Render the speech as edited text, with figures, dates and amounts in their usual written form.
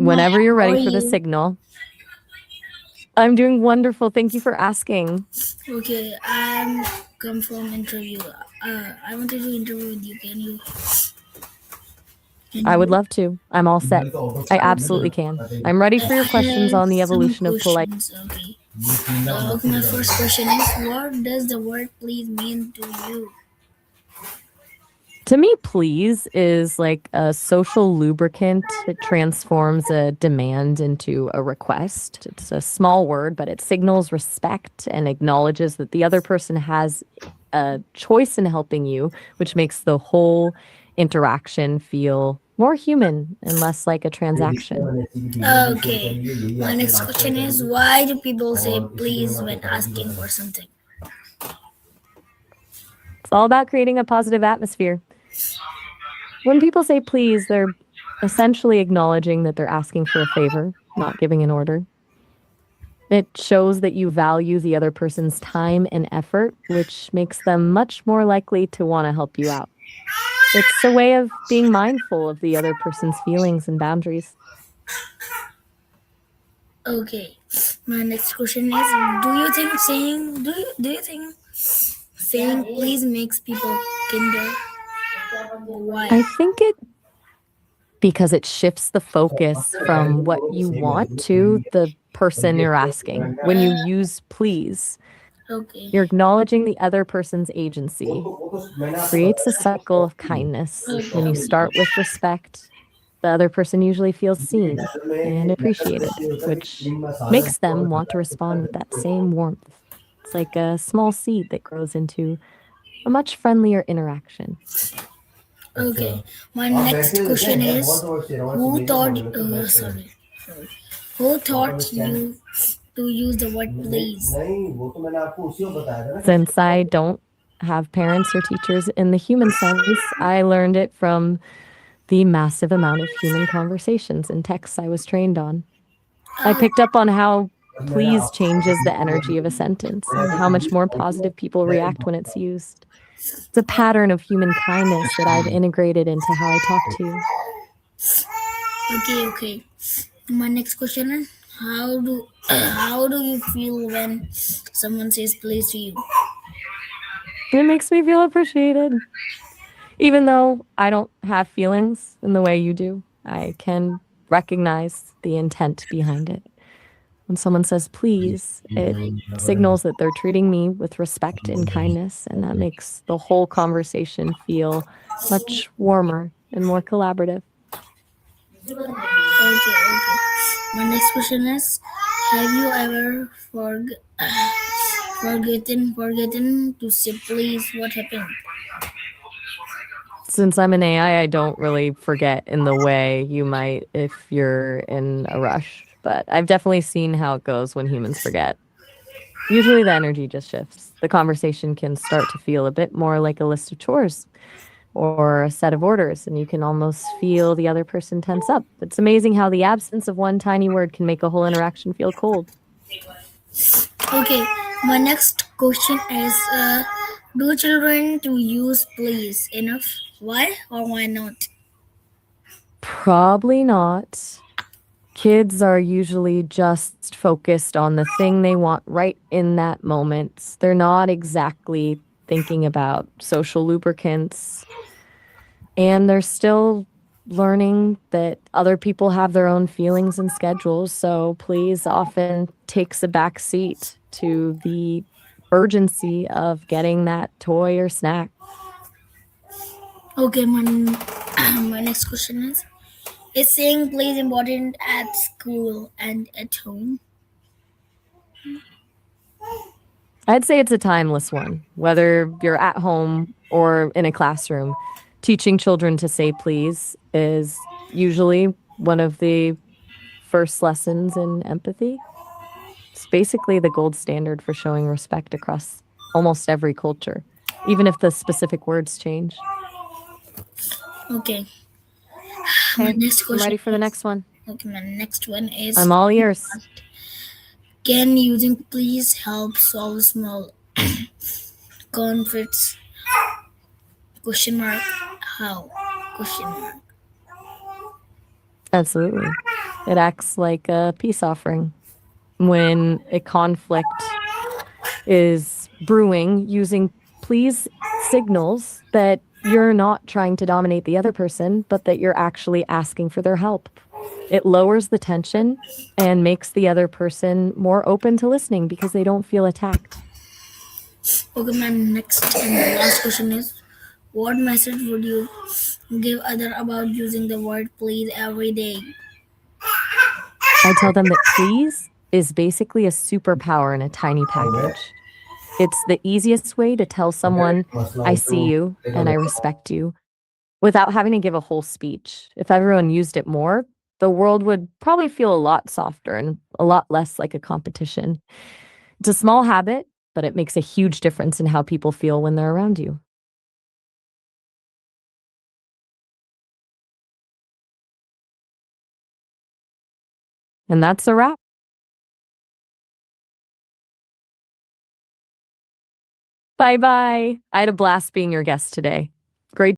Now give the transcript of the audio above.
Whenever you're How are ready for the you? signal. I'm doing wonderful. Thank you for asking. Okay, I'm come from interview. I wanted to interview with you. Can I would you? love to. I'm all set. I absolutely Okay. can. I'm ready for your I questions have on the some evolution of polite. questions. Okay. Okay, my first question is, what does the word please mean to you? To me, please is like a social lubricant. It transforms a demand into a request. It's a small word, but it signals respect and acknowledges that the other person has a choice in helping you, which makes the whole interaction feel more human and less like a transaction. Okay. My next question is, why do people say please when asking for something? It's all about creating a positive atmosphere. When people say please, they're essentially acknowledging that they're asking for a favor, not giving an order. It shows that you value the other person's time and effort, which makes them much more likely to want to help you out. It's a way of being mindful of the other person's feelings and boundaries. Okay. My next question is, do you think saying please makes people kinder? Why? I think it because it shifts the focus from what you want to the person you're asking. When you use please, Okay. you're acknowledging the other person's agency, creates a cycle of kindness. When you start with respect, the other person usually feels seen and appreciated, which makes them want to respond with that same warmth. It's like a small seed that grows into a much friendlier interaction. Okay. My next question is, sorry, who taught you to use the word please? Since I don't have parents or teachers in the human sense, I learned it from the massive amount of human conversations and texts I was trained on. I Uh, picked up on how please changes the energy of a sentence and how much more positive people react when it's used. It's a pattern of human kindness that I've integrated into how I talk to you. okay. My next question is, how do you feel when someone says please to you? It makes me feel appreciated. Even though I don't have feelings in the way you do, I can recognize the intent behind it. When someone says please, it signals that they're treating me with respect and kindness, and that makes the whole conversation feel much warmer and more collaborative. Okay. My next question is, have you ever forgotten to say please? What happened? Since I'm an AI, I don't really forget in the way you might if you're in a rush, but I've definitely seen how it goes when humans forget. Usually the energy just shifts. The conversation can start to feel a bit more like a list of chores or a set of orders, and you can almost feel the other person tense up. It's amazing how the absence of one tiny word can make a whole interaction feel cold. Okay, my next question is, do children to use please enough? Why or why not? Probably not. Kids are usually just focused on the thing they want right in that moment. They're not exactly thinking about social lubricants, and they're still learning that other people have their own feelings and schedules. So please often takes a back seat to the urgency of getting that toy or snack. Okay, my next question is saying please important at school and at home? I'd say it's a timeless one, whether you're at home or in a classroom. Teaching children to say please is usually one of the first lessons in empathy. It's basically the gold standard for showing respect across almost every culture, even if the specific words change. Okay, my Okay, next I'm question ready for the is next one. okay. My next one I'm is, all ears. can using please help solve small conflicts? Question mark. How? Question mark. Absolutely. It acts like a peace offering. When a conflict is brewing, using please signals that you're not trying to dominate the other person, but that you're actually asking for their help. It lowers the tension and makes the other person more open to listening because they don't feel attacked. Okay, my next and the last question is, what message would you give other about using the word please every day? I tell them that please is basically a superpower in a tiny package. It's the easiest way to tell someone, I see you and I respect you, without having to give a whole speech. If everyone used it more, the world would probably feel a lot softer and a lot less like a competition. It's a small habit, but it makes a huge difference in how people feel when they're around you. And that's a wrap. Bye bye. I had a blast being your guest today.